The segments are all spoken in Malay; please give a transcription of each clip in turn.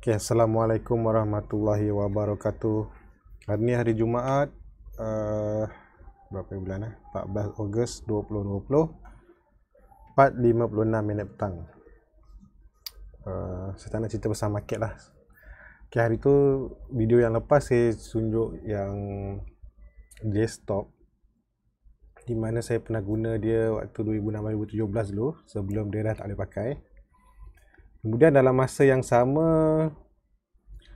Okay, Assalamualaikum warahmatullahi wabarakatuh. Hari ni hari Jumaat, berapa bulan 14 Ogos 2020, 4:56 petang. Saya tak nak cerita pasal market lah. Okay, hari tu video yang lepas saya tunjuk yang J-Stock, di mana saya pernah guna dia waktu 2016-2017 dulu, sebelum dia dah tak boleh pakai. Kemudian dalam masa yang sama,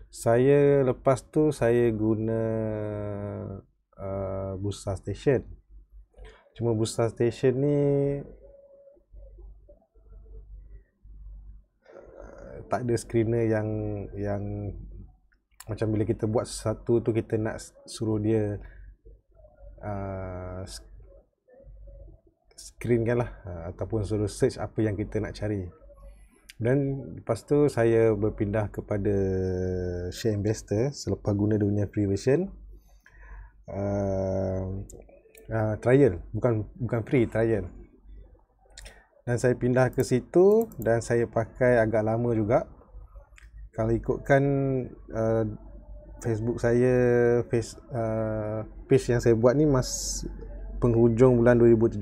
saya lepas tu saya guna Bursa Station. Cuma Bursa Station ni tak ada screener yang macam bila kita buat sesuatu tu kita nak suruh dia screen kan lah, ataupun suruh search apa yang kita nak cari. Dan lepas tu saya berpindah kepada Share Investor selepas guna dia punya free version. Trial, bukan free, trial. Dan saya pindah ke situ dan saya pakai agak lama juga. Kalau ikutkan Facebook saya, page yang saya buat ni penghujung bulan 2017.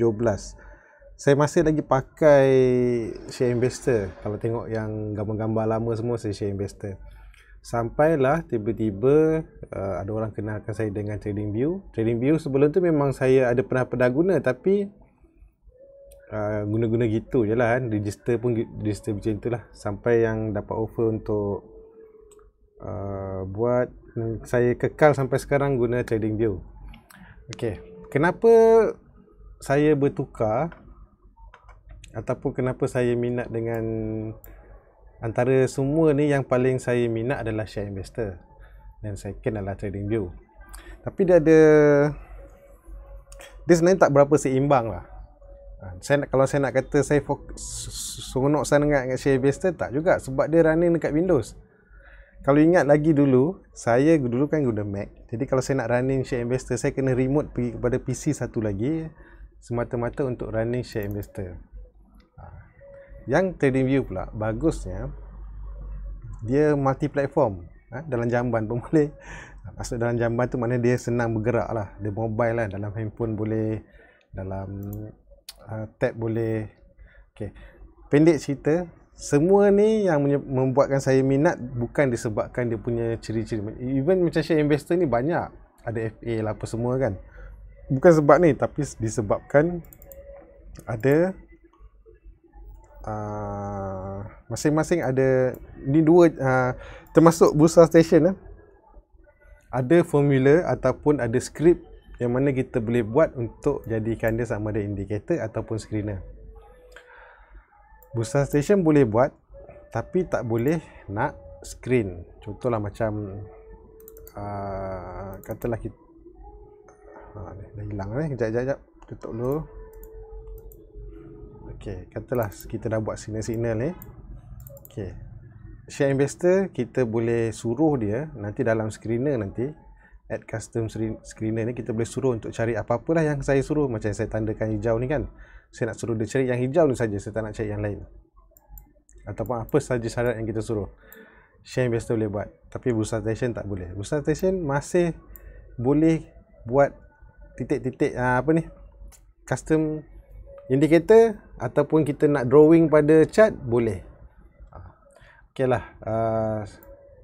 Saya masih lagi pakai Share Investor. Kalau tengok yang gambar-gambar lama semua, saya Share Investor. Sampailah tiba-tiba ada orang kenalkan saya dengan TradingView. TradingView sebelum tu memang saya ada pernah guna, tapi guna-guna gitu je lah kan. Register pun register macam tu lah. Sampai yang dapat offer untuk buat, saya kekal sampai sekarang guna TradingView. Okay, kenapa saya bertukar ataupun kenapa saya minat dengan antara semua ni, yang paling saya minat adalah Share Investor dan second adalah TradingView. Tapi dia sebenarnya tak berapa seimbang lah. Kalau saya nak kata saya seronok sangat dengan Share Investor, tak juga, sebab dia running dekat Windows. Kalau ingat lagi dulu, saya dulu kan guna Mac. Jadi kalau saya nak running Share Investor, saya kena remote pergi kepada PC satu lagi, semata-mata untuk running Share Investor. Yang TradingView pula bagusnya, dia multi platform. Dalam jamban pun boleh. Maksud dalam jamban tu maknanya dia senang bergerak lah. Dia mobile lah, dalam handphone boleh, dalam tab boleh. Okay, pendek cerita, semua ni yang membuatkan saya minat bukan disebabkan dia punya ciri-ciri. Even macam Share Investor ni banyak, ada FA lah apa semua kan. Bukan sebab ni, tapi disebabkan ada masing-masing ada ni dua, termasuk Bursa Station ada formula ataupun ada skrip yang mana kita boleh buat untuk jadikan dia sama ada indikator ataupun screener. Bursa Station boleh buat, tapi tak boleh nak screen. Contohlah macam katalah kita dah hilang ni, kejap tutup dulu. Okay, katalah kita dah buat signal-signal ni. Okay, Share Investor kita boleh suruh dia nanti dalam screener, nanti add custom screener ni kita boleh suruh untuk cari apa-apalah yang saya suruh. Macam saya tandakan hijau ni kan, saya nak suruh dia cari yang hijau ni saja, saya tak nak cari yang lain, ataupun apa saja syarat yang kita suruh. Share Investor boleh buat, tapi Bursa Station tak boleh. Bursa Station masih boleh buat titik-titik custom indikator, ataupun kita nak drawing pada chart boleh. Ok lah,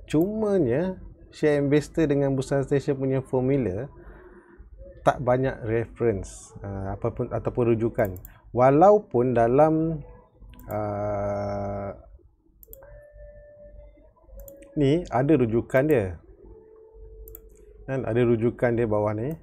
cumanya Share Investor dengan Bursa Station punya formula tak banyak reference ataupun rujukan. Walaupun dalam ni ada rujukan dia kan, ada rujukan dia bawah ni.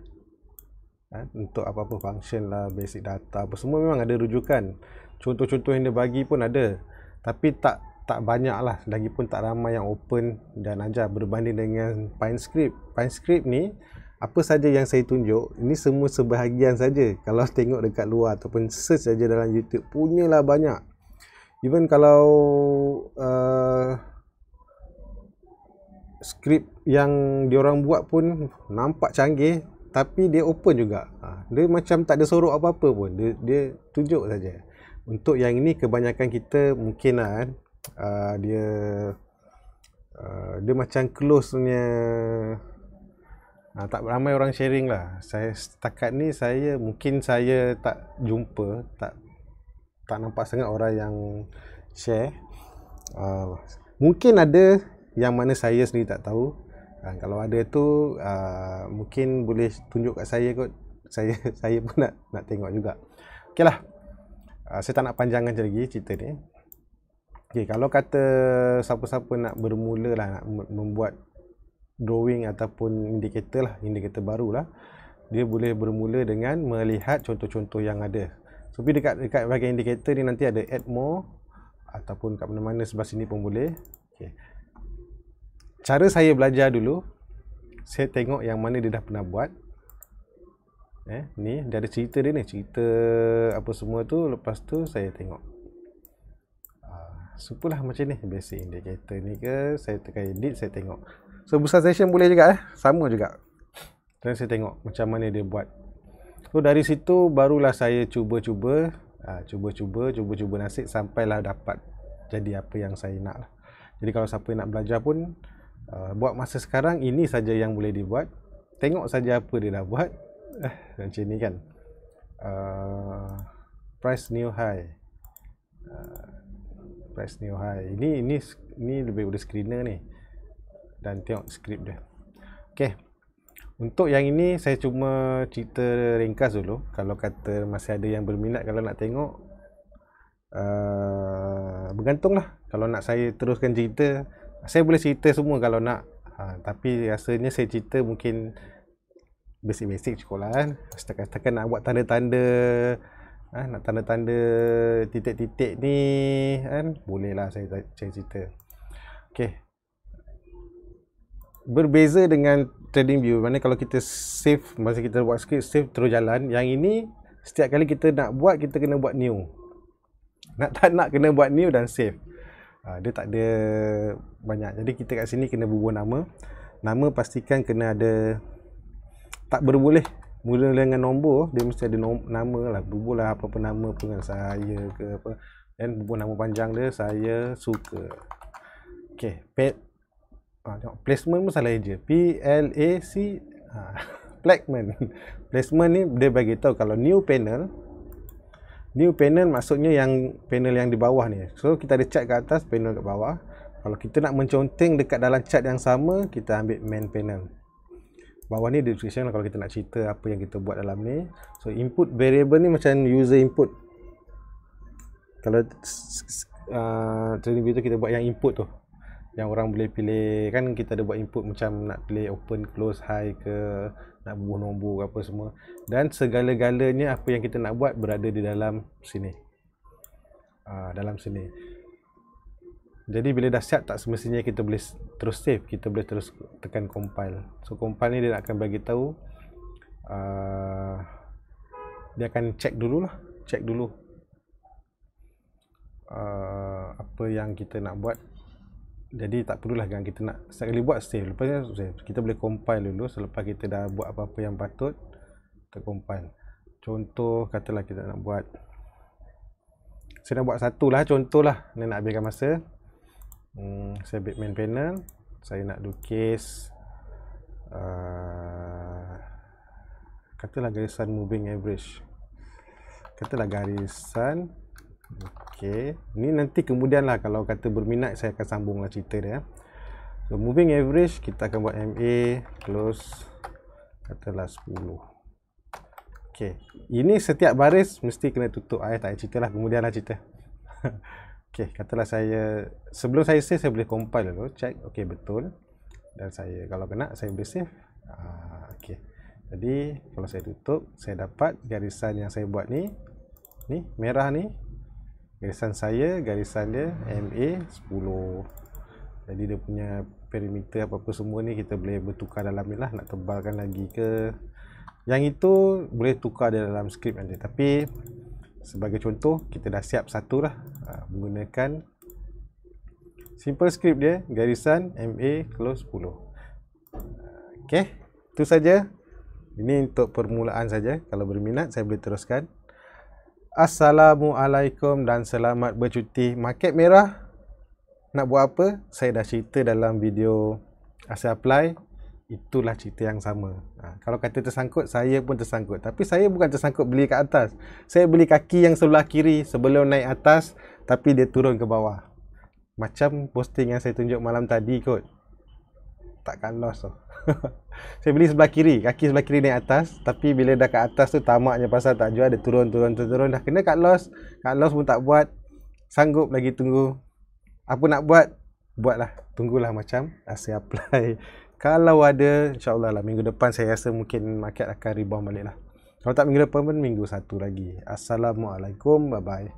Untuk apa-apa function lah, basic data apa semua memang ada rujukan. Contoh-contoh yang dia bagi pun ada, tapi tak banyak lah, lagipun tak ramai yang open dan ajar berbanding dengan PineScript. PineScript ni apa saja yang saya tunjuk ini semua sebahagian saja. Kalau tengok dekat luar ataupun search saja dalam YouTube, punyalah banyak. Even kalau skrip yang diorang buat pun nampak canggih, tapi dia open juga. Dia macam tak ada sorok apa-apa pun, dia tunjuk saja. Untuk yang ini kebanyakan kita mungkin lah dia Dia macam close punya. Tak ramai orang sharing lah. Saya setakat ni mungkin saya tak jumpa, tak nampak sangat orang yang share. Mungkin ada yang mana saya sendiri tak tahu. Kalau ada tu mungkin boleh tunjuk kat saya kot. Saya pun nak tengok juga. Okeylah. Saya tak nak panjangkan lagi cerita ni. Okey, kalau kata siapa-siapa nak bermula lah, nak membuat drawing ataupun indikator baru lah, dia boleh bermula dengan melihat contoh-contoh yang ada. So dekat bahagian indikator ni nanti ada add more, ataupun kat mana-mana sebelah sini pun boleh. Okay. Cara saya belajar dulu, saya tengok yang mana dia dah pernah buat. Ni dia ada cerita dia ni, cerita apa semua tu. Lepas tu saya tengok supalah macam ni, basic indicator ni ke, saya tekan edit, saya tengok. So besar session boleh juga sama juga. Dan saya tengok macam mana dia buat. So dari situ barulah saya cuba-cuba nasib sampailah dapat jadi apa yang saya nak lah. Jadi kalau siapa nak belajar pun buat masa sekarang, ini saja yang boleh dibuat. Tengok saja apa dia dah buat. Macam ni kan. Price new high. Price new high. Ini lebih pada screener ni. Dan tengok skrip dia. Okey. Untuk yang ini saya cuma cerita ringkas dulu. Kalau kata masih ada yang berminat, kalau nak tengok, bergantunglah. Kalau nak saya teruskan cerita, saya boleh cerita semua kalau nak. Tapi rasanya saya cerita mungkin basic-basic cukup lah kan. Setakat nak buat tanda-tanda, nak tanda-tanda titik-titik ni kan, bolehlah saya cerita. Okey. Berbeza dengan TradingView, mana kalau kita save, masa kita buat script, save terus jalan. Yang ini setiap kali kita nak buat, kita kena buat new. Tak nak kena buat new dan save. Dia tak ada banyak. Jadi kita kat sini kena bubuh nama. Nama pastikan kena ada, tak boleh mula dengan nombor, dia mesti ada nama lah. Bubuh lah apa-apa nama pun, saya ke apa. Dan bubuh nama panjang dia, saya suka. Okay, tengok placement pun salah je. PLAC placement. Placement ni dia bagi tahu kalau new panel maksudnya yang panel yang di bawah ni. So kita ada chart kat atas, panel kat bawah. Kalau kita nak menconteng dekat dalam chart yang sama, kita ambil main panel. Bawah ni description kalau kita nak cerita apa yang kita buat dalam ni. So input variable ni macam user input. Kalau TradingView tu kita buat yang input tu, yang orang boleh pilih kan. Kita ada buat input macam nak pilih open, close, high ke, nak bubuh nombor ke apa semua. Dan segala-galanya apa yang kita nak buat berada di dalam sini. Dalam sini. Jadi bila dah siap, tak semestinya kita boleh terus save, kita boleh terus tekan compile. So compile ni dia akan bagi tahu, dia akan check dulu apa yang kita nak buat. Jadi tak perlulah kan kita nak sekali buat save, lepas tu save. Kita boleh compile dulu selepas kita dah buat apa-apa yang patut, kita compile. Contoh katalah kita nak buat, saya nak buat satu lah, contoh lah, saya nak habiskan masa. Saya ambil main panel, saya nak lukis katalah garisan moving average, katalah garisan. Okey, ni nanti kemudian lah kalau kata berminat saya akan sambung lah cerita dia. So moving average kita akan buat MA close katalah 10. Okey, ini setiap baris mesti kena tutup. Tak payah cerita lah, kemudian lah cerita. Okey, katalah saya sebelum saya save, saya boleh compile dulu, check okey betul. Dan saya kalau kena saya boleh save. Okey. Jadi kalau saya tutup, saya dapat garisan yang saya buat ni merah ni. Garisan saya, garisan dia MA 10. Jadi dia punya perimeter apa-apa semua ni kita boleh bertukar dalam ni lah. Nak tebalkan lagi ke, yang itu boleh tukar dalam skrip nanti. Tapi sebagai contoh, kita dah siap satu lah, menggunakan simple script dia, garisan MA close 10. Ok, itu saja. Ini untuk permulaan saja. Kalau berminat saya boleh teruskan. Assalamualaikum dan selamat bercuti. Market merah nak buat apa, saya dah cerita dalam video asal apply. Itulah cerita yang sama. Kalau kata tersangkut, saya pun tersangkut. Tapi saya bukan tersangkut beli kat atas. Saya beli kaki yang sebelah kiri sebelum naik atas, tapi dia turun ke bawah. Macam posting yang saya tunjuk malam tadi kot. Takkan loss tu. Saya beli sebelah kiri, kaki sebelah kiri naik atas, tapi bila dah kat atas tu tamaknya pasal tak jual, dia turun. Dah kena kat loss. Kat loss pun tak buat. Sanggup lagi tunggu. Apa nak buat? Buatlah. Tunggulah macam saya apply. Kalau ada, insyaAllah lah minggu depan saya rasa mungkin market akan rebound balik lah. Kalau tak minggu depan pun minggu satu lagi. Assalamualaikum, bye bye.